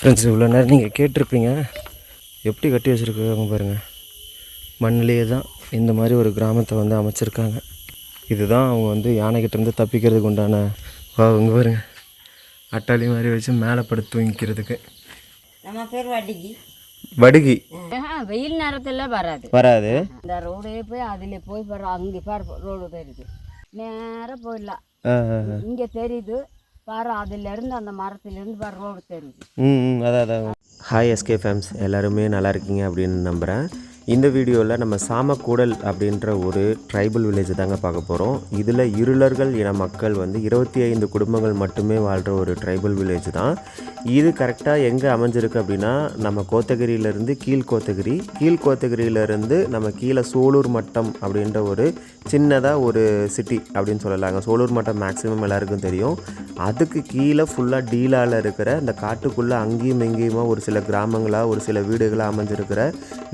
Friends, இவ்வளோ நேரம் நீங்கள் கேட்டிருப்பீங்க எப்படி கட்டி வச்சுருக்காங்க பாருங்கள். மண்ணிலேயே தான் இந்த மாதிரி ஒரு கிராமத்தை வந்து அமைச்சிருக்காங்க. இதுதான் அவங்க வந்து யானைக்கிட்டேருந்து தப்பிக்கிறதுக்கு உண்டான இங்கே பாருங்கள், அட்டாளி மாதிரி வச்சு மேலே படுத்து தூங்கிக்கிறதுக்கு. நம்ம பேர் வடிகி. வடுகி வெயில் நேரத்தில் வராது. இந்த ரோடே போய் அதில் போய் பாரு, அங்கே பாரு ரோடு தெரியுது, நேராக போயிடலாம். இங்கே தெரியுது பாரு, அதிலேருந்து அந்த மரத்துலேருந்து பாரு ரோடு தெரியுது. அதான். ஹாய் எஸ்கே ஃபேம்ஸ், எல்லாருமே நல்லா இருக்கீங்க அப்படின்னு நம்புகிறேன். இந்த வீடியோவில் நம்ம சாமக்கூடல் அப்படின்ற ஒரு ட்ரைபல் வில்லேஜ் தாங்க பார்க்க போகிறோம். இதில் இருளர்கள் இன மக்கள் வந்து 25 குடும்பங்கள் மட்டுமே வாழ்கிற ஒரு ட்ரைபல் வில்லேஜ் தான் இது. கரெக்டாக எங்கே அமைஞ்சிருக்கு அப்படின்னா, நம்ம கோத்தகிரியிலேருந்து கீழ்கோத்தகிரியிலேருந்து நம்ம கீழே சோலூர் மட்டம் அப்படின்ற ஒரு சின்னதாக ஒரு சிட்டி அப்படின்னு சொல்லலாங்க. சோலூர் மட்டம் மேக்ஸிமம் எல்லாருக்கும் தெரியும். அதுக்கு கீழே ஃபுல்லாக டீலாவில் இருக்கிற இந்த காட்டுக்குள்ளே அங்கேயும் எங்கேயுமா ஒரு சில கிராமங்களாக ஒரு சில வீடுகளாக அமைஞ்சிருக்கிற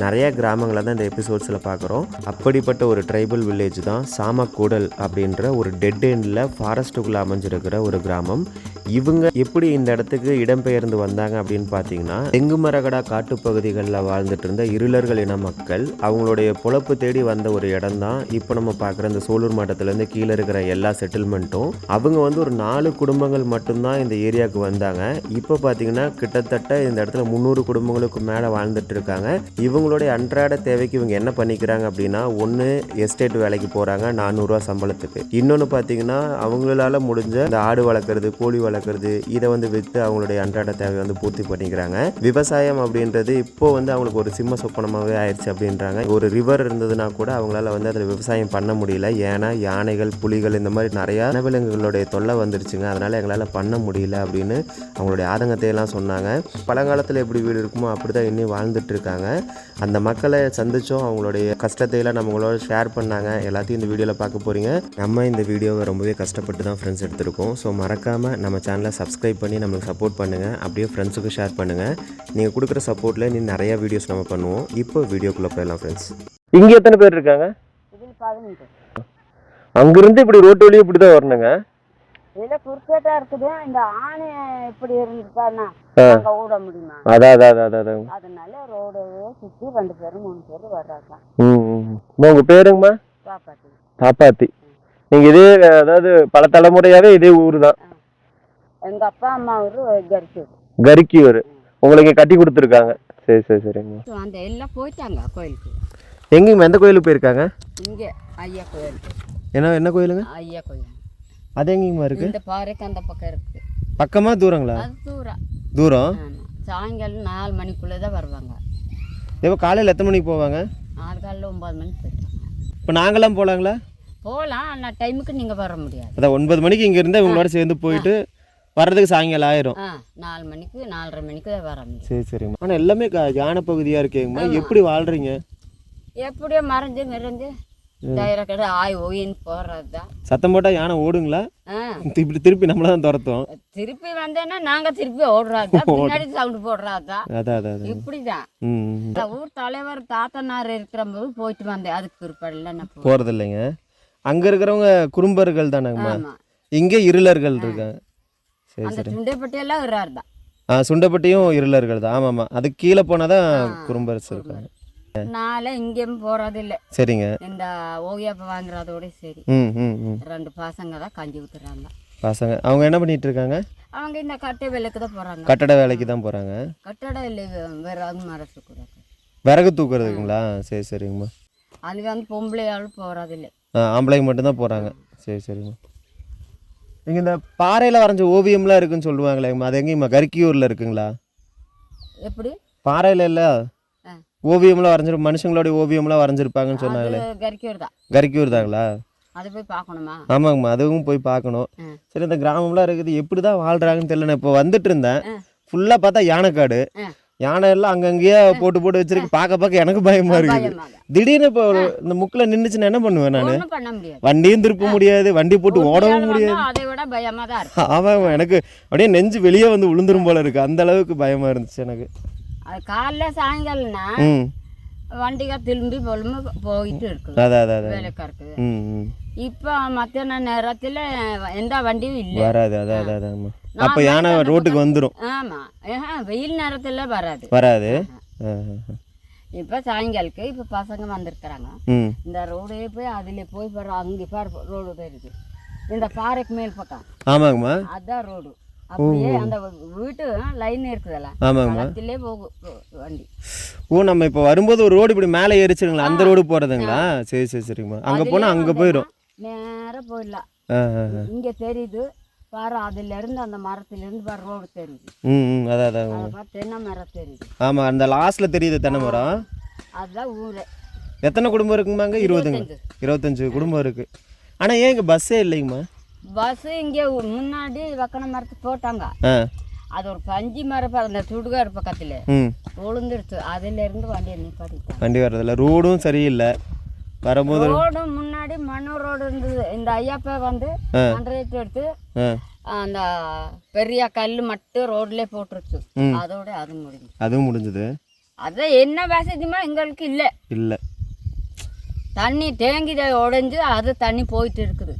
நிறைய கிராமங்களை தான் இந்த எபிசோட்ஸில் பார்க்குறோம். அப்படிப்பட்ட ஒரு ட்ரைபல் வில்லேஜ் தான் சாமக்கூடல் அப்படின்ற ஒரு டெட் எண்டில் ஃபாரஸ்ட்டுக்குள்ளே அமைஞ்சிருக்கிற ஒரு கிராமம். இவங்க எப்படி இந்த இடத்துக்கு இடம்பெயர்ந்து வந்தாங்க அப்படின்னு பார்த்தீங்கன்னா, தெங்குமரகடா காட்டுப்பகுதிகளில் வாழ்ந்துட்டு இருந்த இருளர்கள் இன மக்கள் அவங்களுடைய பொழப்பு தேடி வந்த ஒரு இடம் தான் இப்போ நம்ம பார்க்குற இந்த சோலூர் மாவட்டத்துலேருந்து கீழே இருக்கிற எல்லா செட்டில்மெண்ட்டும். அவங்க வந்து ஒரு 4 குடும்பங்கள் மட்டும்தான் இந்த ஏரியாவுக்கு வந்தாங்க. இப்போ பார்த்தீங்கன்னா கிட்டத்தட்ட இந்த இடத்துல 300 குடும்பங்களுக்கு மேலே வாழ்ந்துட்டு இருக்காங்க. இவங்களுடைய அன்றாட தேவைக்கு இவங்க என்ன பண்ணிக்கிறாங்க அப்படின்னா, ஒன்று எஸ்டேட் வேலைக்கு போகிறாங்க 400 ரூபா சம்பளத்துக்கு. இன்னொன்று பார்த்தீங்கன்னா, அவங்களால முடிஞ்ச இந்த ஆடு வளர்க்குறது, கோழி வளர்க்குறது, இதை வந்து விற்று அவங்களுடைய அன்றாட தேவையை வந்து பூர்த்தி பண்ணிக்கிறாங்க. விவசாயம் அப்படின்றது இப்போ வந்து அவங்களுக்கு ஒரு சிம்ம சொப்பனமாகவே ஆயிடுச்சு அப்படின்றாங்க. ஒரு ரிவர் இருந்ததுன்னா கூட அவங்களால வந்து அதில் விவசாயம் பண்ண முடியல. ஏன்னா யானைகள், புலிகள், இந்த மாதிரி நிறையா வனவிலங்குகளுடைய தொல்லை வந்துருச்சுங்க. அதனால் எங்களால் பண்ண முடியல அப்படின்னு அவங்களுடைய ஆதங்கத்தையெல்லாம் சொன்னாங்க. பழங்காலத்தில் எப்படி வீடு இருக்குமோ அப்படி தான் இன்னும் வாழ்ந்துட்டு இருக்காங்க. அந்த மக்களை சந்தித்தோம், அவங்களுடைய கஷ்டத்தையெல்லாம் நம்மளோட ஷேர் பண்ணாங்க. எல்லாத்தையும் இந்த வீடியோவில் பார்க்க போகிறீங்க. நம்ம இந்த வீடியோவை ரொம்பவே கஷ்டப்பட்டு தான் ஃப்ரெண்ட்ஸ் எடுத்திருக்கோம். ஸோ மறக்காமல் நம்ம சேனலை சப்ஸ்கிரைப் பண்ணி நம்மளுக்கு சப்போர்ட் பண்ணுங்கள். அப்படியே ஃப்ரெண்ட்ஸுக்கு ஷேர் பண்ணுங்கள். நீங்கள் கொடுக்குற சப்போர்ட்டில் இன்னும் நிறையா வீடியோஸ் நம்ம பண்ணுவோம். இப்போ வீடியோக்குள்ளே போயிடலாம் ஃப்ரெண்ட்ஸ். இங்கே எத்தனை பேர் இருக்காங்க? அங்கிருந்து இப்படி ரோட்டு வழியே இப்படி தான் வரணுங்க. இதில் குறுக்கேட்டா இருக்குது. இந்த ஆணை இப்படி இருந்துட்டானா ஓட முடியுமா? அதான் அதனால ரோடவே சுற்றி 2 பேரும் 3 பேர் வர்றாங்க. உங்க பேருங்கம்மா? பாப்பாத்தி. நீங்க இதே அதாவது பல தலைமுறையாவே இதே ஊர் தான்? எங்க அப்பா அம்மா ஊர் கரிக்கியூர். உங்களுக்கு கட்டி கொடுத்துருக்காங்க. சரிங்க. அந்த எல்லாம் போயிட்டாங்க கோயிலுக்கு. எங்கேயுமே எந்த கோயிலுக்கு போயிருக்காங்க? இங்கே ஐயா கோயிலுக்கு. என்ன கோயிலுங்க? ஐயா கோயில். அது எங்கேயுமா இருக்கு? இந்த பாறைக்கு அந்த பக்கம் இருக்கு. பக்கமா தூரங்களா? அது தூரம். சாயங்காலம் 4 மணிக்குள்ளே தான் வருவாங்க. இப்போ காலையில் எத்தனை மணிக்கு போவாங்க? காலையில் 9 மணிக்கு போயிட்டாங்க. இப்போ நாங்களாம் போகலாங்களா? போகலாம், ஆனால் டைமுக்கு நீங்கள் வர முடியாது. அதான் 9 மணிக்கு இங்கே இருந்தால் இவங்களோட சேர்ந்து போயிட்டு வர்றதுக்கு சாயங்காலம் ஆயிரும். 4 மணிக்கு 4:30 மணிக்கு தான் வர முடியும். சரிங்கம்மா. ஆனால் எல்லாமே யானை பகுதியாக இருக்கேங்கம்மா. எப்படி வாழ்கிறீங்க? எப்படியோ மறைஞ்சு டைரக்டா ஓயின்னு போறது தான். சத்தம் போட்டால் யானை ஓடுங்களா? இப்படி திருப்பி நம்மள தான் துரத்தும். திருப்பி வந்தேன்னா நாங்கள் திருப்பி ஓடுறாதா, பின்னாடி சவுண்டு போடுறாதா. அதான் இப்படிதான். ஊர் தலைவர் தாத்தனார் இருக்கிற போது போயிட்டு வந்தேன். அதுக்கு பிற்பாடுல நான் போறது இல்லைங்க. அங்க இருக்கிறவங்க குறும்பர்கள் தானேங்கம்மா. இங்க இருளர்கள் இருக்காங்க. சரி. சுண்டைப்பட்டியெல்லாம் இருறாரு தான். சுண்டைப்பட்டியும் இருளர்கள் தான். ஆமாம்மா. அதுக்கு கீழே போனாதான் குறும்பர்ஸ் இருக்காங்க. நாளை இங்கேயும் போறதில்லை. சரிங்க. இந்த ஓவியப்ப வாங்குறதோட சரி. 2 பசங்க தான் கஞ்சி ஊத்துறாங்க. பசங்க அவங்க என்ன பண்ணிட்டு இருக்காங்க? அவங்க இந்த கட்டட வேலைக்கு தான் போறாங்க. கட்டட வேலைக்கு தான் போறாங்க. கட்டட இல்லை, விறகு மரத்து கூட விறகு தூக்குறதுக்குங்களா? சரிங்கம்மா. அது வந்து பொம்பளையாலும் போறதில்லை, ஆம்பளைங்க மட்டும்தான் போறாங்க. சரிங்கம்மா. இங்கே இந்த பாறையில் வரைஞ்ச ஓவியம்லாம் இருக்குன்னு சொல்லுவாங்களேங்கம்மா, அது எங்கேயும்மா கரிக்கியூரில் இருக்குங்களா? எப்படி? பாறையில் இல்லை ஓவியம்லாம் வரைஞ்சிரு, மனுஷங்களோட ஓவியம்லாம் வரைஞ்சிருப்பாங்கன்னு சொன்னாங்களே. கரிக்கியூர் தாங்களா? அது போய் பார்க்கணுமா? ஆமாங்கம்மா, அதுவும் போய் பார்க்கணும். சரி, இந்த கிராமம்லாம் இருக்குது, எப்படி தான் வாழ்கிறாங்கன்னு தெரியல. நான் இப்போ வந்துட்டு இருந்தேன், ஃபுல்லாக பார்த்தா யானைக்காடு. யானை எல்லாம் அங்கங்கேயே போட்டு வச்சிருக்கு. பார்க்க எனக்கு பயமா இருக்குது. திடீர்னு இப்போ இந்த முக்கில் நின்றுச்சுன்னா என்ன பண்ணுவேன் நான்? வண்டியும் திருப்ப முடியாது, வண்டி போட்டு ஓடவும் முடியாது. ஆமாம், எனக்கு அப்படியே நெஞ்சு வெளியே வந்து விழுந்துரும் போல இருக்கு. அந்த அளவுக்கு பயமா இருந்துச்சு எனக்கு. அது காலைல சாயங்காலம்னா வண்டி가 திரும்பி போயிட்டு இருக்குது. வேலைக்கா இருக்குது. இப்போ மத்தியான நேரத்தில் எந்த வண்டியும் இல்லை, வராது. அப்போ யானை ரோட்டுக்கு வந்துடும். ஆமாம், வெயில் நேரத்தில் வராது. இப்போ சாயங்காலுக்கு இப்போ பசங்க வந்திருக்கிறாங்க. இந்த ரோடே போய் அதில் போய் பாரு, அங்கே பாரு ரோடு தெரியுது, இந்த பாறைக்கு மேல் பக்கம். ஆமாங்கம்மா, அதுதான் ரோடு. அப்படியே அந்த வீட்டு லைன் இருக்குதுல்ல, அதிலே போகும் வண்டி. நம்ம இப்போ வரும்போது ஒரு ரோடு இப்படி மேலே ஏறிச்சுங்களா, அந்த ரோடு போகிறதுங்களா? சரி சரி சரிங்கம்மா. அங்கே போனால் அங்கே போயிடும், நேராக போயிடலாம். இங்கே தெரியுது பாரு, அதுலேருந்து அந்த மரத்துலேருந்து பாரு ரோடு தெரியுது. அதான் தென்னை மரம் தெரியுது. ஆமாம், அந்த லாஸ்ட்டில் தெரியுது தென்னை மரம். அதுதான் ஊரே. எத்தனை குடும்பம் இருக்குங்கம்மாங்க? 25 குடும்பம் இருக்குது. ஆனால் ஏன் இங்கே பஸ்ஸே இல்லைங்கம்மா? பஸ்ஸு இங்கே முன்னாடி வக்கன மரத்துக்கு போட்டாங்க. அது ஒரு பஞ்சு மரம் அந்த சுடுகாடு பக்கத்தில் விழுந்துருச்சு. அதுலேருந்து வண்டியை நிப்பாட்டிட்டாங்க. வண்டி வர்றதில்ல, ரோடும் சரியில்லை. வரும்போது ரோடும் முன்னாடி மண்ணு ரோடு இருந்தது. இந்த ஐயாப்பா வந்து கான்ட்ராக்ட் எடுத்து அந்த பெரிய கல் மட்டும் ரோட்ல போட்டுருச்சு. அதோட அதுவும் முடிஞ்சது. அதான் என்ன வசதியுமா எங்களுக்கு இல்லை. தண்ணி தேங்கி உடைஞ்சு அது தண்ணி போயிட்டு இருக்குது.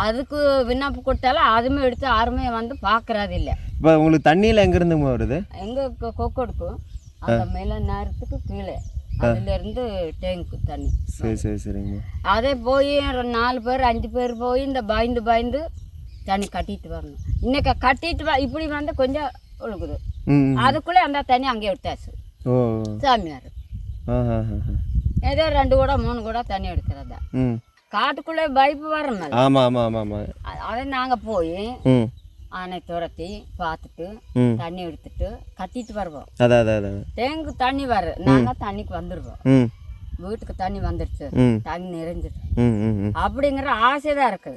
அதுக்கு விண்ணப்பம் கொடுத்தாலும் அதுமே எடுத்து யாருமே வந்து பார்க்கறது இல்லை. இப்போ உங்களுக்கு தண்ணியில் எங்கேருந்து வருது? எங்கள் கொக்கொடுக்கும் அந்த மேலே நேரத்துக்கு கீழே அதுலேருந்து டேங்க்கு தண்ணி. சரி சரிங்க. அதே போய் 4 பேர் 5 பேர் போய் இந்த பயந்து தண்ணி கட்டிட்டு வரணும். இன்னைக்கு கட்டிட்டு இப்படி வந்து கொஞ்சம் ஒழுகுது. அதுக்குள்ளே அந்த தண்ணி அங்கே விட்டாச்சு. சாமியார் ஏதோ 2 கூட 3 கூட தண்ணி எடுக்கிறதா. காட்டுக்குள்ளே பைப்பு வரணும். அதை நாங்கள் போய் ஆனை துரத்தி பார்த்துட்டு தண்ணி எடுத்துட்டு கட்டிட்டு வருவோம். டேங்கு தண்ணி வர நாங்கள் தண்ணிக்கு வந்துடுவோம். வீட்டுக்கு தண்ணி வந்துடுச்சு, தண்ணி நிறைஞ்சிட்டு அப்படிங்கிற ஆசைதான் இருக்குது.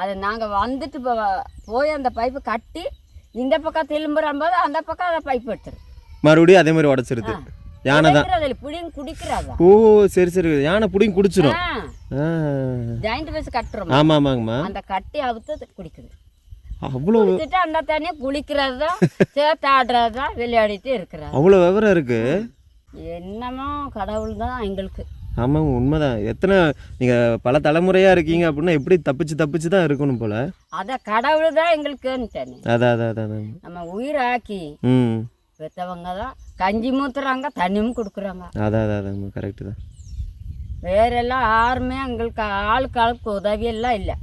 அது நாங்கள் வந்துட்டு போய் அந்த பைப்பு கட்டி இந்த பக்கம் திரும்பும்போது அந்த பக்கம் அதை பைப் எடுத்துரு மறுபடியும் அதே மாதிரி உடச்சிருது. யானை தான் புடிங்க குடிக்கிறாதா? ஓ சரி சரி, யானை புடிங்க குடிச்சிரும். ஜாயிண்ட் பஸ் கட்டுறோம். ஆமாமாங்கம்மா, அந்த கட்டி அவுத்து குடிக்குது. அவ்வளோ அந்த தண்ணியை குளிக்கிறது தான், சேர்த்து ஆடுறது தான், விளையாடிட்டு இருக்கிறாங்க. அவ்வளோ விவரம் இருக்கு. என்னமோ கடவுள் தான் எங்களுக்கு. ஆமாம், உண்மைதான். எத்தனை நீங்கள் பல தலைமுறையாக இருக்கீங்க அப்படின்னா எப்படி தப்பிச்சு தான் இருக்கணும் போல. அதான் கடவுள் தான் எங்களுக்குன்னு. அதான் நம்ம உயிர் ஆக்கி பெற்றவங்க தான் கஞ்சி மூத்துறாங்க, தண்ணியும் கொடுக்குறாங்க. அதான் கரெக்டு தான். வேறெல்லாம் யாருமே எங்களுக்கு ஆளுக்கு உதவியெல்லாம் இல்லை.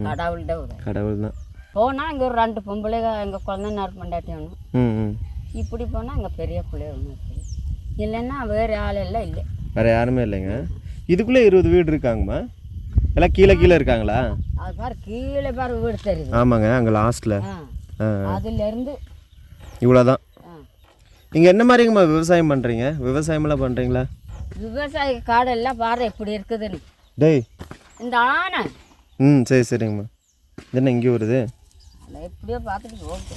கடவுள் தான் போனால் இங்கே ஒரு 2 பொம்பளை எங்கள் குழந்தைனார் பண்ணாட்டி வேணும். இப்படி போனால் எங்கள் பெரிய பிள்ளை ஒன்று இருக்குது. இல்லைன்னா வேறு ஆளெல்லாம் இல்லை, வேறு யாருமே இல்லைங்க. இதுக்குள்ளே 20 வீடு இருக்காங்கம்மா? எல்லாம் கீழே இருக்காங்களா? அது பாரு கீழே பாரு வீடு தெரியுது. ஆமாங்க, அங்கே லாஸ்ட்டில். அதுலேருந்து இவ்வளோதான். நீங்கள் என்ன மாதிரிங்கம்மா விவசாயம் பண்ணுறீங்க? விவசாயமெல்லாம் பண்ணுறீங்களா? விவசாய காடெல்லாம் பாரு எப்படி இருக்குதுன்னு. டேய் இந்த ஆனை. சரி சரிங்கம்மா. என்ன இங்கே வருது? எப்படியோ பார்த்துட்டு போகுது.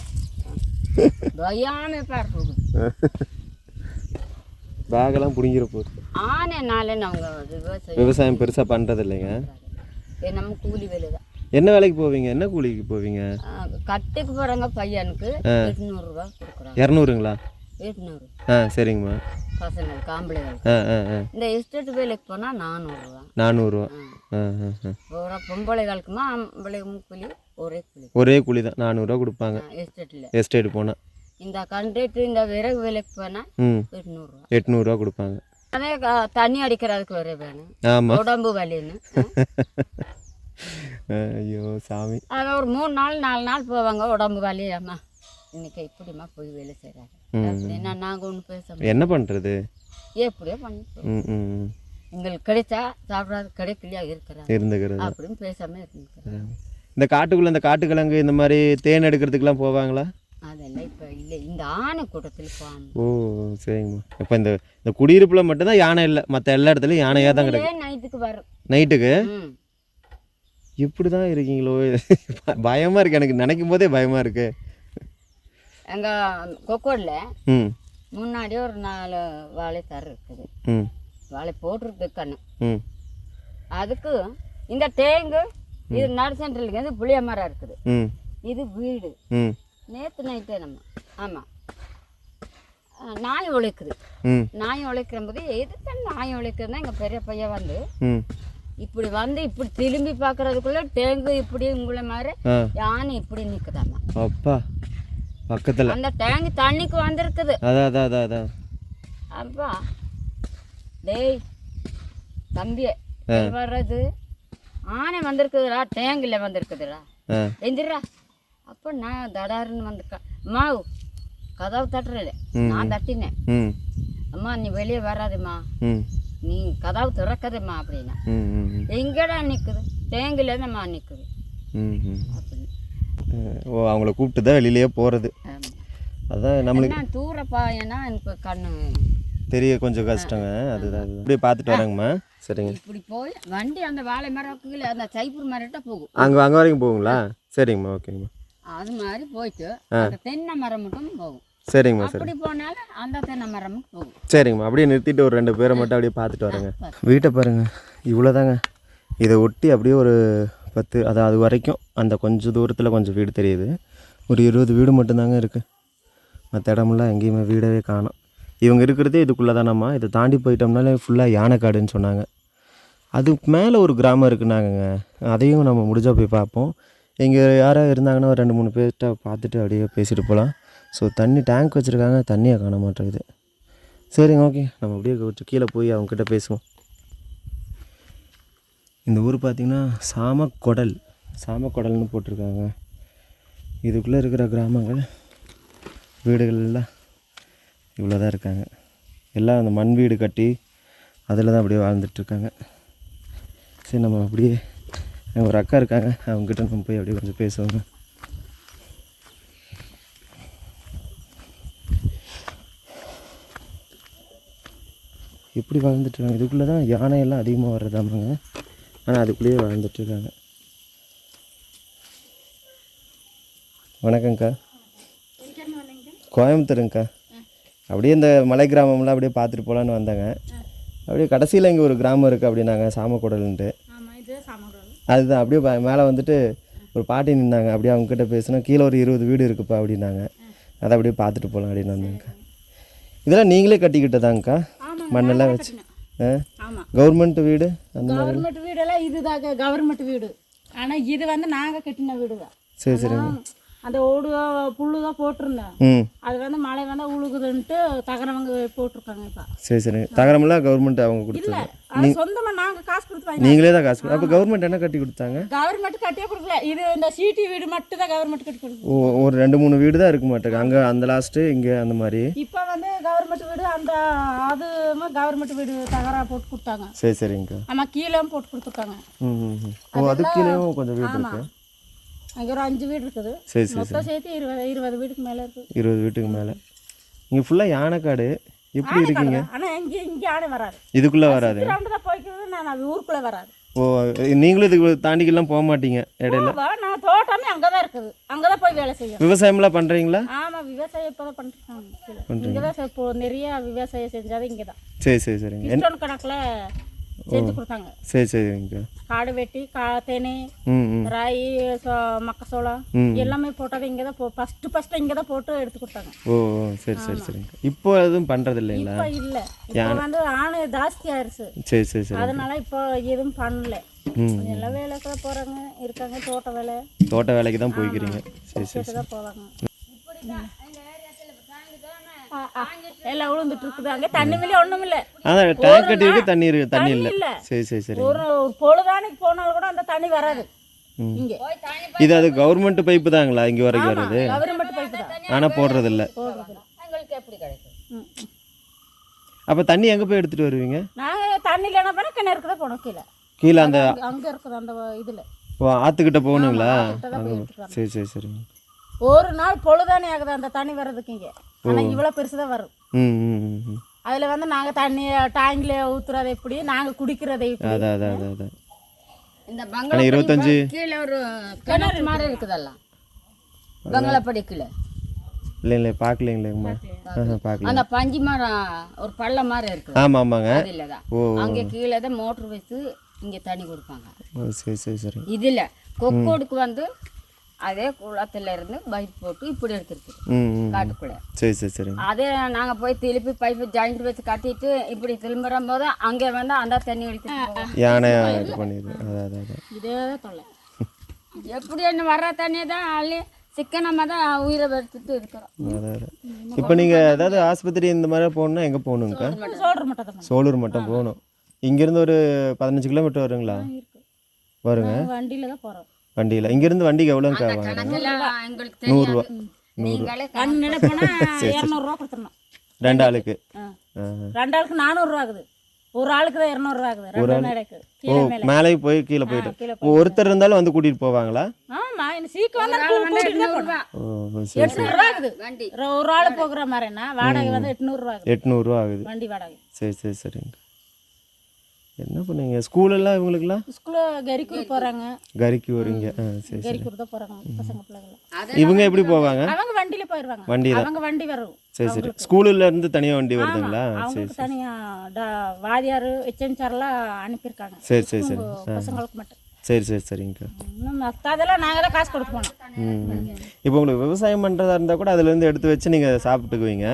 பயாமே பாரு போகுது. பேகெல்லாம் பிடிங்கிற போகுது. ஆனைனால அவங்க விவசாயம் பெருசாக பண்ணுறது இல்லைங்க. நம்ம கூலி வேலை தான். என்ன வேலைக்கு போவீங்க? என்ன கூலிக்கு போவீங்க? கட்டுக்கு போகிறாங்க பையனுக்கு 800 ரூபா கொடுக்குறாங்க. 200ங்களா? 800. சரிங்கம்மா. பசங்களுக்கு காம்பளைகள். இந்த எஸ்டேட் வேலைக்கு போனால் 400 ரூபா. 400 ரூபா. ஒரு பொம்பளைகளுக்குமா ஆம்பளைக்கும் கூலி ஒரே கூலி தான், 400 ரூபா கொடுப்பாங்க எஸ்டேட் போனால். இந்த கண்ட்ரேட்டு இந்த விறகு வேலைக்கு போனால் 800 ரூபா. 800 ரூபா கொடுப்பாங்க. அதே தண்ணி அடிக்கிறதுக்கு வேற வேணும். ஆமாம், உடம்பு வலின்னு. ஐயோ சாமி. அதில் ஒரு 3 நாள் 4 நாள் போவாங்க. உடம்பு வலி, அம்மா இன்னைக்கு இப்படிமா போய் வேலை செய்கிறாங்க அப்படின்னா நாங்கள் ஒன்று பேச என்ன பண்ணுறது? எப்படியோ பண்ணி எங்களுக்கு கிடைச்சா சாப்பிடாது, கிடைக்கலையா இருந்துக்கிறாங்க அப்படின்னு பேசாமல் இருந்துக்கிறாங்க. இந்த காட்டுக்குள்ளே இந்த காட்டுக்கிழங்கு இந்த மாதிரி தேன் எடுக்கிறதுக்கெலாம் போவாங்களா? அதெல்லாம் இப்போ இல்லை, இந்த ஆனை கூட்டத்தில் போவாங்க. ஓ சரிங்கம்மா. இப்போ இந்த குடியிருப்பில் மட்டும்தான் யானை இல்லை, மற்ற எல்லா இடத்துலையும் யானையாக தான் கிடைக்கும். நைட்டுக்கு வரும். நைட்டுக்கு இப்படி தான் இருக்கீங்களோ? பயமாக இருக்குது, எனக்கு நினைக்கும் போதே பயமாக இருக்குது. எங்கள் கொக்கோடில் முன்னாடி ஒரு 4 வாழை தர இருக்குது. வாழை போட்டிருக்கு கண்ணு. அதுக்கு இந்த தேங்கு இது நடு சென்டருக்கு வந்து புளிய மரம் இருக்குது. இது வீடு. நேற்று நைட்டே நம்ம ஆமாம் நாய் உழைக்குது. நாய் உழைக்கிற போது எதுக்கு நாய் உழைக்குதுன்னா எங்கள் பெரிய பையன் வந்து இப்படி வந்து இப்படி திரும்பி பார்க்கறதுக்குள்ள டேங்கு இப்படி உங்களை மாதிரி யானை இப்படி நிற்குதாம்மா. அப்பா பக்கத்தில் அந்த டேங்கு தண்ணிக்கு வந்திருக்குது. அதான் அப்பா டேய் தம்பியே வர்றது ஆனை வந்திருக்குதுடா, டேங்கில் வந்திருக்குதுடா, எந்திரா. அப்போ நான் தடாருன்னு வந்திருக்கேன். அம்மா கதவு தட்டுறல, நான் தட்டினேன். அம்மா நீ வெளியே வராதும்மா, நீ கதவு திறக்காதம்மா அப்படின்னா. எங்கடா நிற்குது? டேங்கில் தான்மா நிற்குது அப்படி. ஓ அவங்கள கூப்பிட்டு தான் வெளியிலேயே போகிறது. அதான் நம்மளுக்கு தூர பாயனா எனக்கு கண்ணு தெரிய கொஞ்சம் கஷ்டங்க. அதுதான் இப்படியே பார்த்துட்டு வராங்கம்மா. சரிங்க. இப்படி போய் வண்டி அந்த வாழை மரக்குள்ள அந்த சைப்பூர் மரட்ட போகும். அங்கே வரைக்கும் போகுங்களா? சரிங்கம்மா, ஓகேங்கம்மா. அது மாதிரி போயிட்டு அந்த தென்னை மரம் மட்டும் போகும். சரிங்கம்மா. சரி, அப்படி போனாலும் அந்த தென்னை மரமும் போகும். சரிங்கம்மா. அப்படியே நிறுத்திட்டு ஒரு 2 பேரை மட்டும் அப்படியே பார்த்துட்டு வரேங்க. வீட்டை பாருங்கள், இவ்வளோதாங்க. இதை ஒட்டி அப்படியே ஒரு 10 அது வரைக்கும் அந்த கொஞ்சம் தூரத்தில் கொஞ்சம் வீடு தெரியுது. ஒரு 20 வீடு மட்டும்தாங்க இருக்குது. மற்ற இடமெல்லாம் எங்கேயுமே வீடவே காணோம். இவங்க இருக்கிறதே இதுக்குள்ளே தானம்மா. இதை தாண்டி போயிட்டோம்னாலே ஃபுல்லாக யானைக்காடுன்னு சொன்னாங்க. அதுக்கு மேலே ஒரு கிராமம் இருக்குனாங்கங்க. அதையும் நம்ம முடிஞ்சால் போய் பார்ப்போம். இங்கே யாராவது இருந்தாங்கன்னா ஒரு 2-3 பேர்கிட்ட பார்த்துட்டு அப்படியே பேசிட்டு போகலாம். ஸோ தண்ணி டேங்க் வச்சுருக்காங்க, தண்ணியை காண மாட்டேங்குது. சரிங்க, ஓகே. நம்ம அப்படியே கொஞ்சம் கீழே போய் அவங்கக்கிட்ட பேசுவோம். இந்த ஊர் பார்த்திங்கன்னா சாமக்கொடல்னு போட்டிருக்காங்க. இதுக்குள்ளே இருக்கிற கிராமங்கள் வீடுகள் எல்லாம் இவ்வளோ தான் இருக்காங்க. எல்லாம் அந்த மண் வீடு கட்டி அதில் தான் அப்படியே வாழ்ந்துட்டுருக்காங்க. சரி, நம்ம அப்படியே ஒரு அக்கா இருக்காங்க, அவங்ககிட்ட நம்ம போய் அப்படியே கொஞ்சம் பேசுவாங்க. எப்படி வாழ்ந்துட்டுருக்காங்க? இதுக்குள்ளே தான் யானையெல்லாம் அதிகமாக வர்றதாமாங்க. ஆனால் அதுக்குள்ளேயே வாழ்ந்துட்டுருக்காங்க. வணக்கங்க்கா. கோயம்புத்தூருங்க்கா. அப்படியே இந்த மலை கிராமம்லாம் அப்படியே பார்த்துட்டு போகலான்னு வந்தாங்க. அப்படியே கடைசியில் இங்கே ஒரு கிராமம் இருக்குது அப்படின்னாங்க, சாமக்கொடல்ன்ட்டு. அதுதான் அப்படியே மேலே வந்துட்டு ஒரு பாட்டி நின்னாங்க. அப்படியே அவங்கக்கிட்ட பேசினா கீழே ஒரு 20 வீடு இருக்குப்பா அப்படின்னாங்க. அதை அப்படியே பார்த்துட்டு போகலாம் அப்படின்னு வந்தாங்கக்கா. இதெல்லாம் நீங்களே கட்டிக்கிட்டதாங்கக்கா? மண்ணெல்லாம் வச்சு கவர்மெண்ட் வீடு அந்த மாதிரி? கவர்மெண்ட் வீடெல்லாம் இதுதாங்க கவர்மெண்ட் வீடு. ஆனால் இது வந்து நாங்கள் கட்டின வீடு தான். சரி சரிங்க. அந்த ஓடு புல்லு தான் போட்டிருந்தேன். அது வந்து மழை வந்தால் உழுகுதுன்ட்டு தகரவங்க போட்டிருக்காங்க. இப்போ சரி சரி. தகரமெல்லாம் கவர்மெண்ட் அவங்க கொடுத்தாங்க? அது சொந்தமாக நாங்கள் காசு கொடுத்து நீங்களே தான் காசு? அப்போ கவர்மெண்ட் என்ன கட்டி கொடுத்தாங்க? கவர்மெண்ட் கட்டியே கொடுக்கல. இது இந்த சிடி வீடு மட்டும் தான் கவர்மெண்ட் கட்டி கொடுக்கும். ஒரு 2-3 வீடு தான் இருக்க மாட்டேங்க அங்கே, அந்த லாஸ்ட்டு இங்கே அந்த மாதிரி. இப்போ வந்து கவர்மெண்ட் வீடு அந்த அது கவர்மெண்ட் வீடு தகரா போட்டு கொடுத்தாங்க. சரி சரிங்கக்கா. ஆமாம், கீழே போட்டு கொடுத்துருக்காங்க. அது கீழேயும் கொஞ்சம் வீடு இருக்குது. அங்கே ஒரு 5 வீடு இருக்குது. சரி சரி. மொத்தம் சேர்த்து 20 வீட்டுக்கு மேலே இருக்குது. 20 வீட்டுக்கு மேலே. இங்கே ஃபுல்லாக யானைக்காடு. எப்படி இருக்கீங்க? ஆனால் இங்கே ஆணை வராது. இதுக்குள்ளே வராது? தான் போய்க்கிறது. நான் அது ஊருக்குள்ளே வராது. ஓ, நீங்களும் இதுக்கு தாண்டிக்கெல்லாம் போக மாட்டீங்க இடையில? நான் தோட்டமே அங்கே தான் இருக்குது. அங்கே தான் போய் வேலை செய்யும். விவசாயம்லாம் பண்ணுறீங்களா? ஆமாம், விவசாயம் இப்போ தான் பண்ணிருக்காங்க. இங்கே தான் இப்போ நிறைய விவசாயம் செஞ்சாலும் இங்கே தான். சரி சரி சரிங்க. என்ன கணக்கில் செஞ்சு கொடுத்தாங்க. சரி சரிங்க. காடு வெட்டி தேனி ராயி மக்காசோளம் எல்லாமே போட்டது இங்கே தான் ஃபஸ்ட்டு இங்கே தான் போட்டு எடுத்து கொடுத்தாங்க. ஓ சரி சரி சரிங்க. இப்போ எதுவும் பண்ணுறது இல்லைங்களா? இப்போ இல்லை. இப்போ வந்து ஆணை ஜாஸ்தி ஆயிடுச்சு. சரி சரி சரி. அதனால இப்போ எதுவும் பண்ணல. எல்லாம் வேலைக்கு போகிறாங்க இருக்காங்க. தோட்ட வேலைக்கு தான் போய்க்கிறீங்க? சரி சரி தான் போவாங்க. எல்லாம் விழுந்துட்டு இருக்குது. அங்கே தண்ணி மில்ல ஒன்றும் இல்லை. அதான் டேங்க் கட்டி இருக்கு, தண்ணி இருக்கு, தண்ணி இல்லை. சரி சரி சரி. ஒரு பொழுதானைக்கு போனாலும் கூட அந்த தண்ணி வராது இங்கே. இது அது கவர்மெண்ட் பைப்பு தாங்களா இங்கே வரைக்கும் வருது? கவர்மெண்ட் பைப்பு தான். ஆனால் போடுறது இல்லை. எப்படி கிடைக்கும்? அப்போ தண்ணி எங்கே போய் எடுத்துகிட்டு வருவீங்க? நாங்கள் தண்ணி இல்லைன்னா போனால் கிணறுக்கு தான் போனோம். கீழே அந்த அங்கே இருக்குது அந்த இதில். ஓ, ஆற்றுக்கிட்ட போகணுங்களா? சரி சரி சரிங்க. ஒரு நாள் பொழுதானே ஆகுது அந்த தண்ணி வர்றதுக்கு இங்கே. ஆனால் இவ்வளோ பெருசு தான் வரும். அதில் வந்து நாங்கள் தண்ணி டேங்கில் ஊற்றுறது எப்படி, நாங்கள் குடிக்கிறதை எப்படி. அதான் அதான் அதான் அதான். இந்த பங்களா 25 கீழே ஒரு கிணறு மாதிரி இருக்குதெல்லாம். பங்களாப்படி கீழே இல்லை பார்க்கலைங்களேங்கம்மா. பார்க்கல. அந்த பஞ்சு மரம் ஒரு பள்ளம் மாதிரி இருக்குது. ஆமாம் ஆமாங்க. அதில் தான் அங்கே கீழே தான் மோட்ரு வச்சு இங்கே தண்ணி கொடுப்பாங்க. சரி சரி சரி. இதில் கொக்கோடுக்கு வந்து அதே குளத்துல இருந்து பைப் போட்டு இப்படி எடுத்துருக்கு ம் காட்டுக்குள்ளே. சரி சரி சரிங்க. அதே நாங்கள் போய் திருப்பி பைப்பு ஜாயிண்ட் வச்சு கட்டிட்டு இப்படி திரும்புற போது அங்கே வந்து அந்த தண்ணி எடுத்து யானை இது பண்ணிடுது. அதான் அதான் அதான். இதே தொல்லை. எப்படி என்ன வர்ற தண்ணியை தான் அள்ளி சிக்கனமாக தான் உயிரை எடுத்துட்டு இருக்கிறோம். அதான் அதான். இப்போ நீங்கள் ஏதாவது ஆஸ்பத்திரி இந்த மாதிரி போகணுன்னா எங்கே போகணுங்கக்கா? சோல்டர் மட்டும் தான் சோலூர் மட்டும் போகணும். இங்கேருந்து ஒரு 15 கிலோமீட்டர் வருங்களா? வருங்க. வண்டியில் தான் போகிறோம். வண்டியில் இங்கேருந்து வண்டிக்கு எவ்வளோங்கக்கா வாங்க? எங்களுக்கு 100 ரூபா. நீங்களே கண்ணு போனால் 200 கொடுத்துடணும். 2 ஆளுக்கு. 2 ஆளுக்கு 400 ரூபா ஆகுது. ஒரு ஆளுக்கு தான் 200 ஆகுது. 2 மேடைக்கு ஓ மேலே போய் கீழே போயிட்டு ஒருத்தர் இருந்தாலும் வந்து கூட்டிகிட்டு போவாங்களா? ஆமா இன்னும் சீக்கிரம் கூட்டிட்டு தான் போகணும். ஓ சரி 800 ரூபா ஆகுது வண்டி. ஒரு ஆள் போகிற மாதிரினா வாடகை வந்து 800 ரூபா ஆகுது. 800 ரூபா ஆகுது. வண்டி வாடகை. சரி சரி சரிங்க. என்ன பண்ணுவீங்க ஸ்கூலெல்லாம் இவங்களுக்குலாம்? ஸ்கூலில் கரிக்கூர் போகிறாங்க. கறிக்கு வரீங்க. சரி சரி. கரிக்கூர் தான் போகிறாங்க பசங்க பிள்ளைங்க. இவங்க எப்படி போவாங்க? அவங்க வண்டியில போயிடுவாங்க. வண்டியில. அவங்க வண்டி வரும். சரி சரி. ஸ்கூல்ல இருந்து தனியாக வண்டி வருதுங்களா? சரி அவங்களுக்கு தனியாக வாதியார் ஹெச்எம்சார்லாம் அனுப்பியிருக்காங்க. சரி சரி சரி. பசங்களுக்கு மட்டும். சரி சரி சரிங்கக்கா. இன்னும் மற்றதெல்லாம் நாங்கள் தான் காசு கொடுத்து போனோம். இப்போ உங்களுக்கு விவசாயம் பண்ணுறதா இருந்தால் கூட அதுலேருந்து எடுத்து வச்சு நீங்கள் சாப்பிட்டுக்குவீங்க.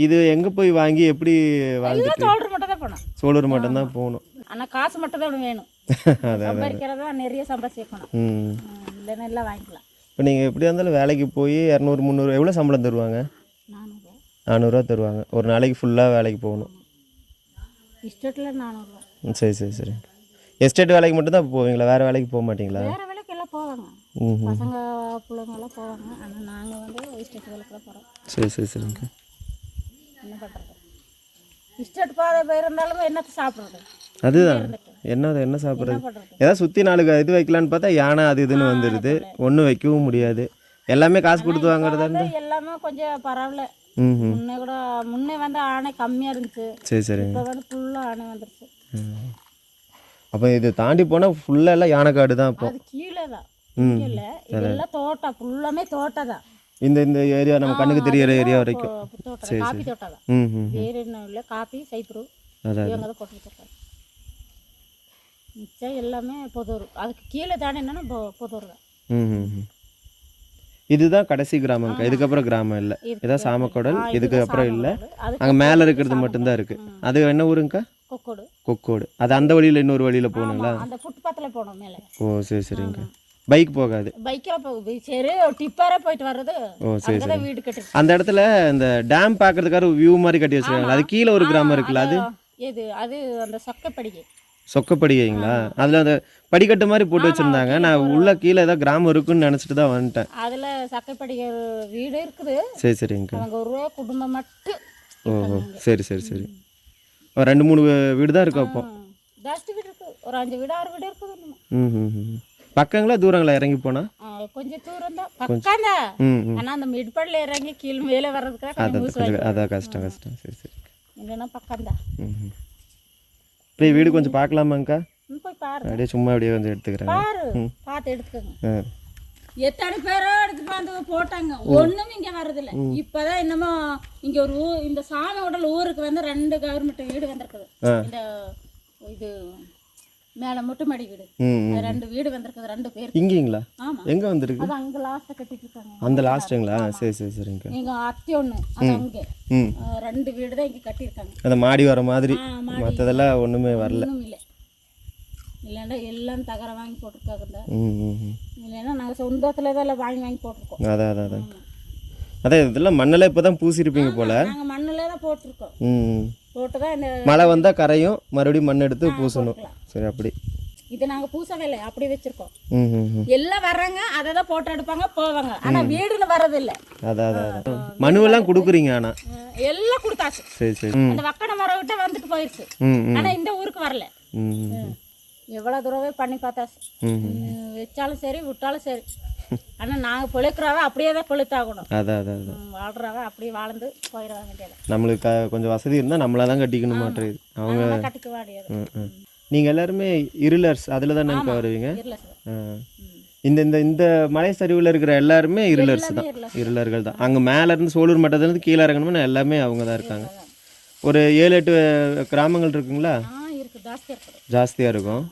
இது எங்கே போய் வாங்கி எப்படி வாழ்ந்துட்டு? சோல்டர் மட்டும் தான் போனோம். சோலூர் மட்டும்தான் போகணும். ஆனால் காசு மட்டும் தான் வேணும். அதான் சம்பாதிக்கிறதா நிறைய சம்பாதிக்கணும். ம். இல்லைன்னா எல்லாம் வாங்கிக்கலாம். இப்போ நீங்கள் எப்படியா இருந்தாலும் வேலைக்கு போய் 200 300 எவ்வளோ சம்பளம் தருவாங்க? 400 ரூபா தருவாங்க. ஒரு நாளைக்கு ஃபுல்லாக வேலைக்கு போகணும். இஷ்டத்தில் 400 ரூபா. சரி சரி சரி. எஸ்டேட் வேலைக்கு மட்டும்தான் போவீங்களா? வேறு வேலைக்கு போக மாட்டீங்களா? வேறு வேலைக்கு எல்லாம் போவாங்க. ம். பசங்க பிள்ளைங்க எல்லாம் போவாங்க. ஆனால் நாங்கள் வந்து இஷ்டத்து வேலைக்கு தான் போகிறோம். சரி சரி சரிங்க. என்ன பண்ணுறது? இஷ்டத்து பாதை போயிருந்தாலும் என்னத்தை சாப்பிட்றது? அதுதான் என்ன சாப்பிட்றது? ஏதாவது சுற்றி 4 இது வைக்கலான்னு பார்த்தா யானை அது இதுன்னு வந்துடுது. ஒன்றும் வைக்கவும் முடியாது. எல்லாமே காசு கொடுத்து வாங்குறதா இருந்தால் எல்லாமே கொஞ்சம் பரவாயில்ல. ம். முன்னே வந்து ஆணை கம்மியாக இருந்துச்சு. சரி சரிங்க. இப்போ வந்து ஃபுல்லாக ஆணை வந்துருச்சு. அப்போ இது தாண்டி போனால் ஃபுல்லாக எல்லாம் யானைக்காடு தான் அப்போ. அது கீழே தான். இங்கே இல்லை, இதெல்லாம் தோட்டம் ஃபுல்லாமே தோட்டம் தான். இந்த ஏரியா நம்ம கண்ணுக்கு தெரியிற ஏரியா வரைக்கும் தோட்டம் காப்பி தோட்டம் தான். ம். வேறு என்ன இல்லை, காப்பி சைப்ரு அதான் இவங்க தான் போட்டு வச்சிருக்காங்க. மிச்சம் எல்லாமே பொதூர். அதுக்கு கீழே தானே என்னன்னா பொதூர் தான். ம். இதுதான் கடைசி கிராமம்க்கா. இதுக்கப்புறம் கிராமம் இல்லை. இதான் சாமக்கோடல். இதுக்கு அப்புறம் இல்லை. அங்கே மேலே இருக்கிறது மட்டும்தான் இருக்குது. அது என்ன ஊருங்கக்கா? கொக்கோடு. கொக்கோடு. அது அந்த வழியில் இன்னொரு வழியில் போகணுங்களா? அந்த ஃபுட்பாத்தில் போனோம் மேலே. ஓ சரி சரிங்க. பைக் போகாது? பைக்கில் போகுது. சரி டிப்பரே போயிட்டு வர்றது. ஓ சரி சரி. வீடு கட்டி அந்த இடத்துல இந்த டேம் பார்க்கறதுக்காக வியூ மாதிரி கட்டி வச்சுருக்காங்களா? அது கீழே ஒரு கிராமம் இருக்குல்ல? அது எது? அது அந்த சொக்கப்படிகை. சொக்கப்படிகைங்களா? அதில் அந்த படிக்கட்டு மாதிரி போட்டு வச்சுருந்தாங்க. நான் உள்ள கீழே ஏதாவது கிராமம் இருக்குன்னு நினச்சிட்டு தான் வந்துட்டேன். அதில் சக்கைப்படிகை வீடு இருக்குது. சரி சரிங்கக்கா. அவங்க ஒரு குடும்பம் மட்டும். ஓ சரி சரி சரி. 2 3 வீடு தான் இருக்கு அப்போ. ஜாஸ்தி வீடு இருக்குது. ஒரு 5 வீடு 6 வீடு இருக்குது. ம். பக்கங்களா தூரங்களா இறங்கி போனால்? கொஞ்சம் தூரம் தான். பக்கம் தான். ஆனால் அந்த மிட்படில் இறங்கி கீழே மேலே வர்றதுக்காக அதான் கஷ்டம். சரி சரி. இல்லைன்னா பக்கம் தான். இப்போ வீடு கொஞ்சம் பார்க்கலாமாங்கக்கா? போய் பாரு. அப்படியே சும்மா அப்படியே வந்து எடுத்துக்கிறேன். பாரு பார்த்து எடுத்துக்கோங்க. எத்தனை பேரோ எடுத்து பார்த்து போட்டாங்க. ஒன்றும் இங்கே வர்றதில்ல. இப்போதான் என்னமோ இங்கே ஒரு இந்த சாமி உடல் ஊருக்கு வந்து 2 கவர்மெண்ட் வீடு வந்திருக்குது. இந்த இது மேலே முட்டுமடி வீடு 2 வீடு வந்திருக்குது. 2 பேர் இங்கீங்களா? ஆமாம். எங்கே வந்திருக்கு? அது அங்கே லாஸ்ட்டை கட்டிட்டு இருக்காங்க. அந்த லாஸ்ட்டுங்களா? சரி சரி சரிங்க. எங்கள் அத்தி ஒன்று அது அங்கே 2 வீடு தான் இங்கே கட்டியிருக்காங்க. அந்த மாடி வர மாதிரி. மற்றதெல்லாம் ஒன்றுமே வரல. ஒன்றும் இல்லை. இல்லைன்னா எல்லாம் தகர வாங்கி போட்டிருக்காங்க. இல்லைன்னா நாங்கள் சொந்தத்தில் தான் வாங்கி போட்டிருக்கோம். அதான் இதெல்லாம் மண்ணில் இப்போ தான் பூசிருப்பீங்க போல. நாங்கள் மண்ணில் தான் போட்டிருக்கோம். போட்டு தான் இந்த மழை வந்தால் கரையும், மறுபடியும் மண் எடுத்து பூசணும். சரி அப்படி. இது நாங்கள் பூசவே இல்லை, அப்படி வச்சிருக்கோம். எல்லாம் வர்றாங்க, அதை தான் போட்டு எடுப்பாங்க போவாங்க. ஆனால் வீடுன்னு வர்றதில்லை. அதான் மனுவெல்லாம் கொடுக்குறீங்க? ஆனால் எல்லாம் கொடுத்தாச்சு. சரி சரி. அந்த வக்கனை மரம் விட்டு வந்துட்டு போயிடுச்சு. ஆனால் இந்த ஊருக்கு வரல. எவ்வளோ தூரவே பண்ணி பார்த்தாச்சு. வச்சாலும் சரி விட்டாலும் சரி. ஆனால் நாங்கள் பிழைக்கிறாவே அப்படியே தான் பிழைத்தாகணும். அதான் வாழ்றாவே அப்படியே வாழ்ந்து போயிட வேண்டியது. நம்மளுக்கு கொஞ்சம் வசதி இருந்தால் நம்மளா தான் கட்டிக்கணும் மாட்டேங்குது. அவங்க கட்டிக்க வேண்டியது. நீங்கள் எல்லாருமே இருளர்ஸ் அதில் தானே வருவீங்க? இந்த இந்த இந்த மலை சரிவில் இருக்கிற எல்லாருமே இருளர்ஸ் தான். இருளர்கள் தான். அங்கே மேலேருந்து சோலூர் மட்டத்துலேருந்து கீழே இறங்கணும்னா எல்லாமே அவங்க தான் இருக்காங்க. ஒரு 7 8 கிராமங்கள் இருக்குங்களா? ஜாஸ்தியாக ஜாஸ்தியாக இருக்கும்.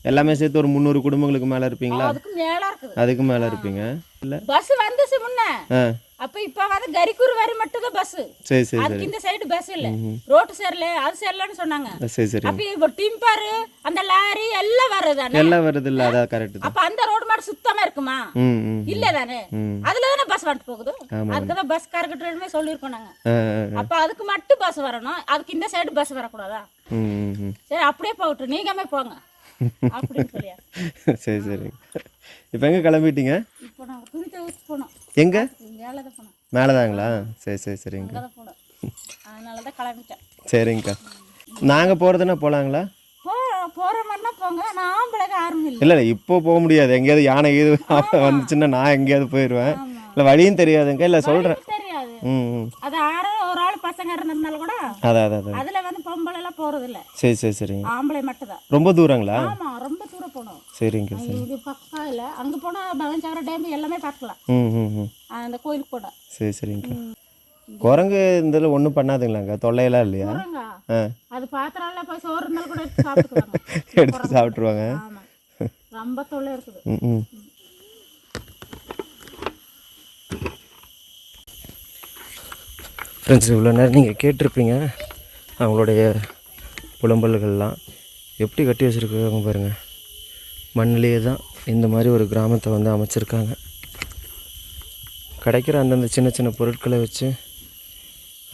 எல்லாமே சேர்த்து ஒரு 300 குடும்பங்களுக்கு மேலே இருப்பீங்களா? அதுக்கு மேல இருக்குது. அதுக்கு மேலே இருப்பீங்க இல்லை? பஸ் வந்துச்சு முன்ன. அப்ப இப்ப வந்து கரிக்கூர் வரை மட்டும் தான் பஸ். சரி சரி. அதுக்கு இந்த சைடு பஸ் இல்ல, ரோட்டு சரியில்ல, அது சரியில்லன்னு சொன்னாங்க. சரி சரி. அப்ப இப்போ டிம்பர் அந்த லாரி எல்லாம் வருதானே? எல்லாம் வருது இல்ல, அதான் கரெக்ட். அப்ப அந்த ரோடு மாடு சுத்தமா இருக்குமா? இல்ல தானே, அதுல தானே பஸ் வந்துட்டு போகுது. அதுக்குதான் பஸ் கார்கிட்ட சொல்லியிருக்கோம் நாங்க. அப்ப அதுக்கு மட்டும் பஸ் வரணும், அதுக்கு இந்த சைடு பஸ் வரக்கூடாதா? சரி அப்படியே போகட்டும், நீங்கமே போங்க அப்படின்னு சொல்லியா. சரி சரி. இப்போ எங்கே கிளம்பிட்டீங்க? இப்போ நாங்கள் துணி துவைச்சு போனோம். எங்கே? மேலே தான் போனோம். மேலே தாங்களா? சரி சரி சரிங்க. அங்கே தான் போனோம், அதனால தான் கிளம்பிட்டேன். சரிங்கக்கா. நாங்கள் போகிறதுனா போகலாங்களா? போகிற மாதிரினா போங்க, நான் ஆம்பளைக்கு ஆர்வம் இல்லை. இல்லை இப்போ போக முடியாது, எங்கேயாவது யானை இது வந்துச்சுன்னா நான் எங்கேயாவது போயிடுவேன். இல்லை வழியும் தெரியாதுங்க. இல்லை சொல்கிறேன். தெரியாது. அது ஒரு ஆள் பசங்க இருந்ததுனால கூட அதான் அதுல வந்து பொம்பளை எல்லாம் போறது இல்ல. சரி சரி சரிங்க. ஆம்பளை மட்டும் தான். ரொம்ப தூரங்களா? ஆமா, ரொம்ப தூரம் போகணும். சரிங்க சரி. இது பக்கம் இல்ல, அங்க போனா பவன்சாகர டேம் எல்லாமே பார்க்கலாம். அந்த கோயிலுக்கு போட. சரி சரிங்க. குரங்கு இந்த ஒன்றும் பண்ணாதுங்களாங்க? தொல்லையெல்லாம் இல்லையா? அது பாத்திரம் போய் சோறு இருந்தாலும் கூட எடுத்து சாப்பிட்டுக்குவாங்க. எடுத்து சாப்பிட்டுருவாங்க. ஆமா, ரொம்ப தொல்லை இருக்குது. ஃப்ரெண்ட்ஸ், இவ்வளோ நேரம் நீங்கள் கேட்டிருப்பீங்க அவங்களுடைய புலம்பல்கள்லாம். எப்படி கட்டி வச்சுருக்காங்க பாருங்கள். மண்ணிலேயே தான் இந்த மாதிரி ஒரு கிராமத்தை வந்து அமைச்சிருக்காங்க. கிடைக்கிற அந்தந்த சின்ன சின்ன பொருட்களை வச்சு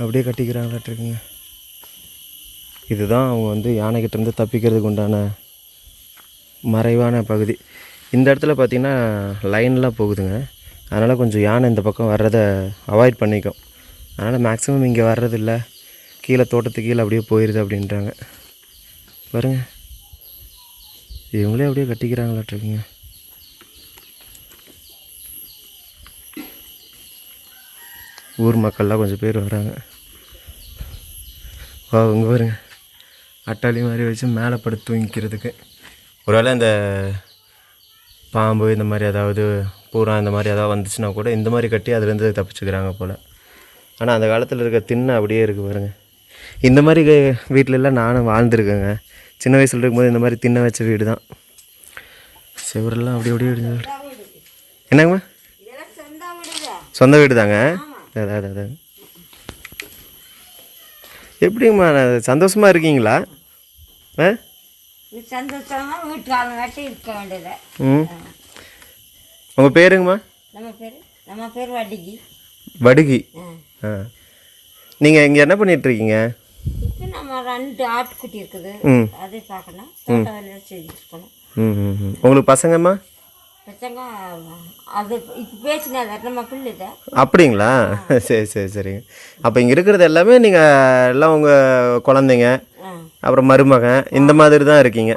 அப்படியே கட்டிக்கிறாங்களாட்டிருக்குங்க. இதுதான் அவங்க வந்து யானைக்கிட்டேருந்து தப்பிக்கிறதுக்கு உண்டான மறைவான பகுதி. இந்த இடத்துல பார்த்திங்கன்னா லைன்லாம் போகுதுங்க. அதனால் கொஞ்சம் யானை இந்த பக்கம் வர்றதை அவாய்ட் பண்ணிக்கும். அதனால் மேக்ஸிமம் இங்கே வர்றதில்ல, கீழே தோட்டத்துக்கு கீழே அப்படியே போயிடுது அப்படின்றாங்க. பாருங்கள், இவங்களே அப்படியே கட்டிக்கிறாங்களாட்டிருக்குங்க. ஊர் மக்கள்லாம் கொஞ்சம் பேர் வராங்க. இங்கே பாருங்க, அட்டாளி மாதிரி வச்சு மேலே படுத்து தூங்கிக்கிறதுக்கு. ஒருவேளை இந்த பாம்பு இந்த மாதிரி ஏதாவது பூரா இந்த மாதிரி ஏதாவது வந்துச்சுன்னா கூட இந்த மாதிரி கட்டி அதுலேருந்து தப்பிச்சுக்கிறாங்க போல். ஆனால் அந்த காலத்தில் இருக்க திண்ணை அப்படியே இருக்குது பாருங்கள். இந்த மாதிரி வீட்டிலலாம் நானும் வாழ்ந்துருக்கேங்க. சின்ன வயசில் இருக்கும்போது இந்த மாதிரி திண்ணை வச்ச வீடு தான். செவரெல்லாம் அப்படி அப்படியே இடிஞ்சு. என்னங்கம்மா? சொந்த வீடு தாங்க. அதான் எப்படிங்கம்மா, சந்தோஷமாக இருக்கீங்களா? சந்தோஷமாக வீட்டுக்காரங்க கட்டி இருக்க வேண்டியது. உங்கள் பேருங்கம்மா? நம்ம பேர் வடுகி. வடுகி. நீங்கள் இங்கே என்ன பண்ணிகிட்ருக்கீங்க? இப்போ நம்ம 2 ஆட்டுக்குட்டி இருக்குது, அதை பார்க்கணும், தோட்ட வேலையை செஞ்சுருக்கணும். உங்களுக்கு பசங்கம்மா? பசங்க அது இப்போ பேசினா நம்ம பிள்ளை தான். அப்படிங்களா? சரி சரி சரிங்க. அப்போ இங்கே இருக்கிறது எல்லாமே நீங்கள் எல்லாம் உங்கள் குழந்தைங்க, அப்புறம் மருமகன், இந்த மாதிரி தான் இருக்கீங்க.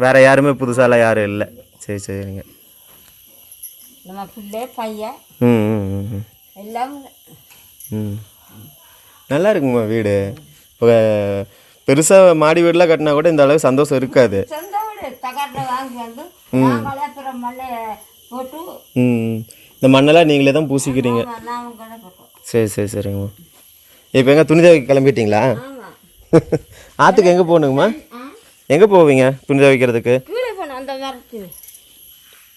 வேறு யாருமே புதுசாலாம் யாரும் இல்லை? சரி சரிங்க. நம்ம பிள்ளை பையன் எல்லாம். நல்லா இருக்குங்கம்மா வீடு. இப்போ பெருசாக மாடி வீடெலாம் கட்டினா கூட இந்த அளவுக்கு சந்தோஷம் இருக்காது. சொந்த வீடு தகட்டில் வாங்கி வந்து அப்புறம் மண்ணை போட்டு இந்த மண்ணெல்லாம் நீங்களே தான் பூசிக்கிறீங்க? சரி சரி சரிங்கம்மா. இப்போ எங்கே துணி துவைக்க கிளம்பிட்டீங்களா? ஆற்றுக்கு எங்கே போகணுங்கம்மா? எங்கே போவீங்க துணி துவைக்கிறதுக்கு? அந்த மரத்து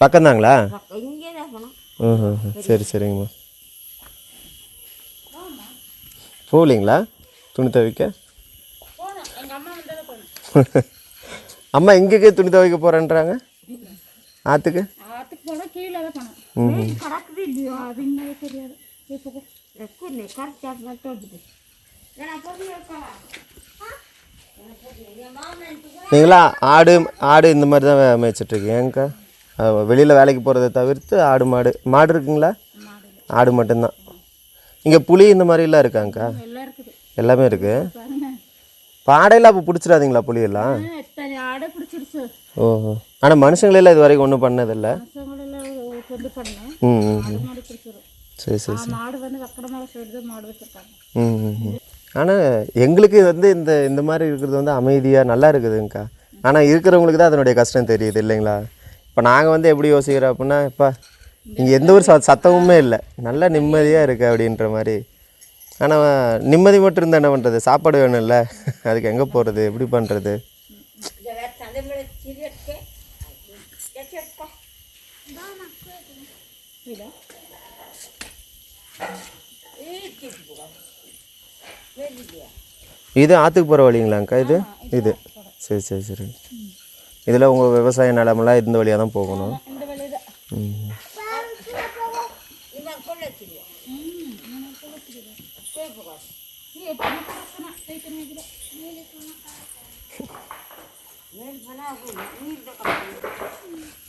பக்கம்தாங்களா? இங்கே தான் போகணும். சரி சரிங்கம்மா. போகலீங்களா துணி துவைக்க? அம்மா எங்கே துணி துவைக்க போகிறேன்றாங்க? ஆற்றுக்கு போனால் கீழே தான் போனோம். கடக்குது இல்லையோ அது இன்னும் தெரியாது. நீங்களா ஆடு இந்த மாதிரி தான் மேய்ச்சிட்ருக்கீங்கக்கா? வெளியில் வேலைக்கு போகிறத தவிர்த்து மாடு இருக்குங்களா? ஆடு மட்டும்தான். இங்கே புலி இந்த மாதிரிலாம் இருக்காங்கக்கா? எல்லாமே இருக்குது. பாடையெல்லாம் அப்போ பிடிச்சிடாதீங்களா புலியெல்லாம்? ஓஹோ. ஆனால் மனுஷங்களெல்லாம் இது வரைக்கும் ஒன்றும் பண்ணதில்லை. சரி சரி சரி. ஆனால் எங்களுக்கு வந்து இந்த மாதிரி இருக்கிறது வந்து அமைதியாக நல்லா இருக்குதுங்கக்கா. ஆனால் இருக்கிறவங்களுக்கு தான் அதனுடைய கஷ்டம் தெரியுது இல்லைங்களா? இப்போ நாங்கள் வந்து எப்படி யோசிக்கிறோம் அப்படின்னா, இப்போ இங்கே எந்த ஒரு சத்தமுமே இல்லை, நல்லா நிம்மதியாக இருக்குது அப்படின்ற மாதிரி. ஆனால் நிம்மதி மட்டும் இருந்தால் என்ன பண்ணுறது? சாப்பாடு வேணும்ல, அதுக்கு எங்கே போகிறது, எப்படி பண்ணுறது? இது ஆற்றுக்கு போகிற வழிங்களாங்க்கா இது இது சரி சரி சரி. இதில் உங்கள் விவசாய நிலமெல்லாம் இந்த வழியாக தான் போகணும். இந்த வழிதான். ம்.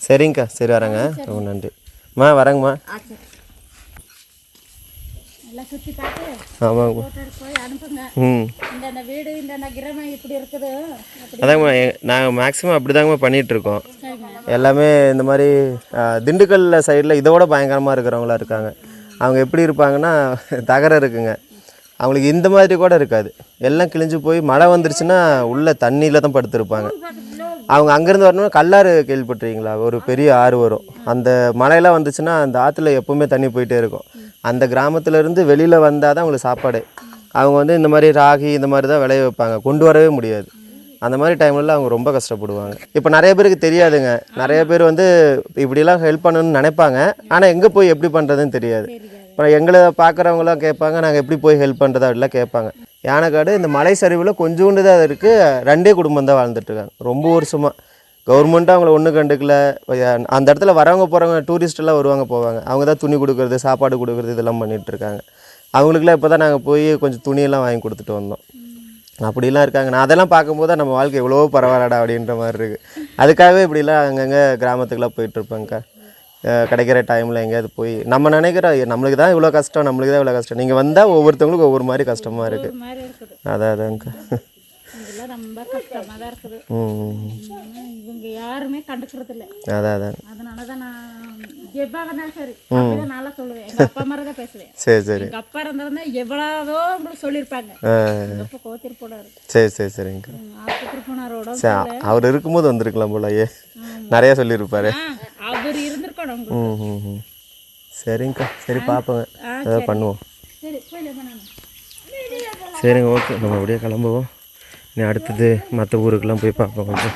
சரிங்கக்கா, சரி வரேங்க, ரொம்ப நன்றி. வரேங்கம்மா. எல்லாம் சுற்றி காட்டு, ஆமாங்கம்மா. போய் அனுப்புங்க. ம். இந்த வீடு இந்த கிராமம் இப்படி இருக்குது. அதாங்கம்மா, நாங்கள் மேக்ஸிமம் அப்படி தாங்கம்மா பண்ணிகிட்ருக்கோம். எல்லாமே இந்த மாதிரி திண்டுக்கல் சைடில் இதோட பயங்கரமாக இருக்கிறவங்களா இருக்காங்க. அவங்க எப்படி இருப்பாங்கன்னா, தகரம் இருக்குங்க, அவங்களுக்கு இந்த மாதிரி கூட இருக்காது, எல்லாம் கிழிஞ்சு போய் மழை வந்துருச்சுன்னா உள்ளே தண்ணியில் தான் படுத்துருப்பாங்க. அவங்க அங்கேருந்து வரணும்னா கல்லாறு கேள்விப்பட்டிருக்கீங்களா, ஒரு பெரிய ஆறு வரும், அந்த மழையெல்லாம் வந்துச்சுன்னா அந்த ஆற்றுல எப்போவுமே தண்ணி போயிட்டே இருக்கும். அந்த கிராமத்துலேருந்து வெளியில் வந்தால் தான் அவங்களுக்கு சாப்பாடு. அவங்க வந்து இந்த மாதிரி ராகி இந்த மாதிரி தான் விளைய வைப்பாங்க, கொண்டு வரவே முடியாது. அந்த மாதிரி டைம்லலாம் அவங்க ரொம்ப கஷ்டப்படுவாங்க. இப்போ நிறைய பேருக்கு தெரியாதுங்க, நிறைய பேர் வந்து இப்படிலாம் ஹெல்ப் பண்ணணும்னு நினைப்பாங்க, ஆனால் எங்கே போய் எப்படி பண்ணுறதுன்னு தெரியாது. அப்புறம் எங்களை பார்க்குறவங்களாம் கேட்பாங்க, நாங்கள் எப்படி போய் ஹெல்ப் பண்ணுறது அப்படிலாம் கேட்பாங்க. யானைக்காடு இந்த மலை சரிவில் கொஞ்சோண்டு தான் இருக்குது, 2 குடும்பம் தான் வாழ்ந்துட்டுருக்காங்க ரொம்ப வருஷமாக. கவர்மெண்ட்டாக அவங்கள ஒன்றும் கண்டுக்கல. அந்த இடத்துல வரவங்க போகிறவங்க டூரிஸ்டெல்லாம் வருவாங்க போவாங்க, அவங்க தான் துணி கொடுக்குறது, சாப்பாடு கொடுக்குறது, இதெல்லாம் பண்ணிகிட்ருக்காங்க. அவங்களுக்குலாம் இப்போ தான் நாங்கள் போய் கொஞ்சம் துணியெல்லாம் வாங்கி கொடுத்துட்டு வந்தோம். அப்படிலாம் இருக்காங்க. நான் அதெல்லாம் பார்க்கும்போது நம்ம வாழ்க்கை எவ்வளோ பரவாயில்லடா அப்படின்ற மாதிரி இருக்குது. அதுக்காகவே இப்படிலாம் அங்கங்கே கிராமத்துக்குலாம் போயிட்டுருப்பேங்க்கா. கிடைக்கிற டைமில் எங்கேயாவது போய் நம்ம நினைக்கிறோம் நம்மளுக்கு தான் இவ்வளோ கஷ்டம், நம்மளுக்கு தான் இவ்வளோ கஷ்டம். நீங்கள் வந்தால் ஒவ்வொருத்தவங்களுக்கும் ஒவ்வொரு மாதிரி கஷ்டமாக இருக்குது. அதான்க்கா, இதெல்லாம் ரொம்ப கஷ்டமாக தான் இருக்குது. இவங்க யாருமே கண்டுக்கிறது இல்லை. அதான் அதனால தான் நான் எவ்வளோ சரி அப்படிதான் நல்லா சொல்லுவேன். எங்கள் அப்பா மாதிரி தான் பேசுவேன். சரி சரி. எங்கள் அப்பா இருந்ததுன்னா எவ்வளவோ உங்களுக்கு சொல்லியிருப்பாங்க. அப்போ கோத்திரி போனார். சரி சரிங்கக்கா. ஆஸ்பத்திரி போனாரோட அவர் இருக்கும்போது வந்திருக்கலாம் போலயே, நிறையா சொல்லியிருப்பாரு. அவர் இருந்திருக்கணும் உங்களுக்கு. சரிங்கக்கா, சரி பார்ப்போங்க, ஏதாவது பண்ணுவோம். சரி போயிடலாமா? சரிங்க, ஓகே, நம்ம அப்படியே கிளம்புவோம். இனி அடுத்தது மற்ற ஊருக்கெல்லாம் போய் பார்ப்போம் கொஞ்சம்.